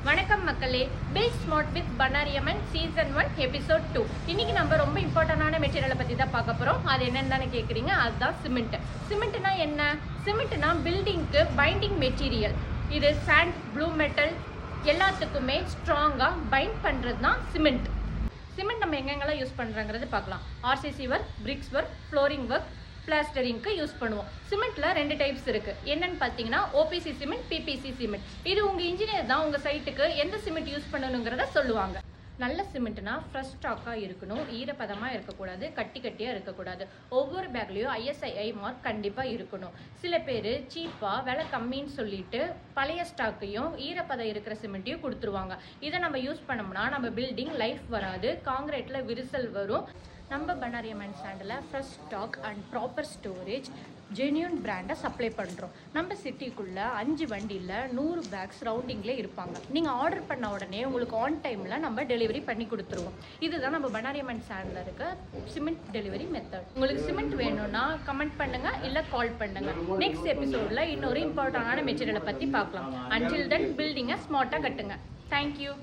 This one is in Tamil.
வணக்கம் மக்களே, build smart with Bannariamman season 1 episode 2. இன்னைக்கு நம்ம ரொம்ப இம்பார்ட்டன்டான மெட்டீரியலை பற்றி தான் பார்க்க போகிறோம். அது என்னென்னு கேட்குறீங்க, அதுதான் சிமெண்ட். சிமெண்ட்னா என்ன? சிமெண்ட்னா பில்டிங்க்கு பைண்டிங் மெட்டீரியல். இது சாண்ட், ப்ளூ மெட்டல் எல்லாத்துக்குமே ஸ்ட்ராங்காக பைண்ட் பண்ணுறது தான் சிமெண்ட். சிமெண்ட் நம்ம எங்கெங்கெல்லாம் யூஸ் பண்ணுறாங்கிறது பார்க்கலாம். RCC work, bricks work, flooring work, பிளாஸ்டரிங்க்கு யூஸ் பண்ணுவோம். சிமெண்ட்டில் 2 டைப்ஸ் இருக்குது. என்னென்னு பார்த்தீங்கன்னா ஓபிசி சிமெண்ட், பிபிசி சிமெண்ட். இது உங்கள் இன்ஜினியர் தான் உங்கள் சைட்டுக்கு எந்த சிமெண்ட் யூஸ் பண்ணணுங்கிறத சொல்லுவாங்க. நல்ல சிமெண்ட்னா ஃப்ரெஷ் ஸ்டாக்காக இருக்கணும், ஈரப்பதமாக இருக்கக்கூடாது, கட்டி கட்டியாக இருக்கக்கூடாது. ஒவ்வொரு பேக்லேயும் ஐஎஸ்ஐ மார்க் கண்டிப்பாக இருக்கணும். சில பேர் சீப்பாக விலை கம்மின்னு சொல்லிட்டு பழைய ஸ்டாக்கையும் ஈரப்பதம் இருக்கிற சிமெண்ட்டையும் கொடுத்துருவாங்க. இதை நம்ம யூஸ் பண்ணோம்னா நம்ம பில்டிங் லைஃப் வராது, காங்கிரீட்டில் விரிசல் வரும். நம்ம பண்ணாரியம்மன் சாண்டில் fresh stock and proper storage genuine பிராண்டை சப்ளை பண்ணுறோம். நம்ம சிட்டிக்குள்ளே 5 வண்டியில் 100 பேக்ஸ் ரவுண்டிங்கில் இருப்பாங்க. நீங்கள் ஆர்டர் பண்ண உடனே உங்களுக்கு ஆன் டைமில் நம்ம டெலிவரி பண்ணி கொடுத்துருவோம். இதுதான் நம்ம பண்ணாரியம்மன் சாண்டில் இருக்க சிமெண்ட் டெலிவரி மெத்தட். உங்களுக்கு சிமெண்ட் வேணும்னா கமெண்ட் பண்ணுங்கள், இல்லை கால் பண்ணுங்கள். நெக்ஸ்ட் எபிசோடில் இன்னொரு இம்பார்ட்டண்டான மெட்டீரியலை பற்றி பார்க்கலாம். அன்டில் தென் பில்டிங்கை ஸ்மார்ட்டாக கட்டுங்க. தேங்க்யூ.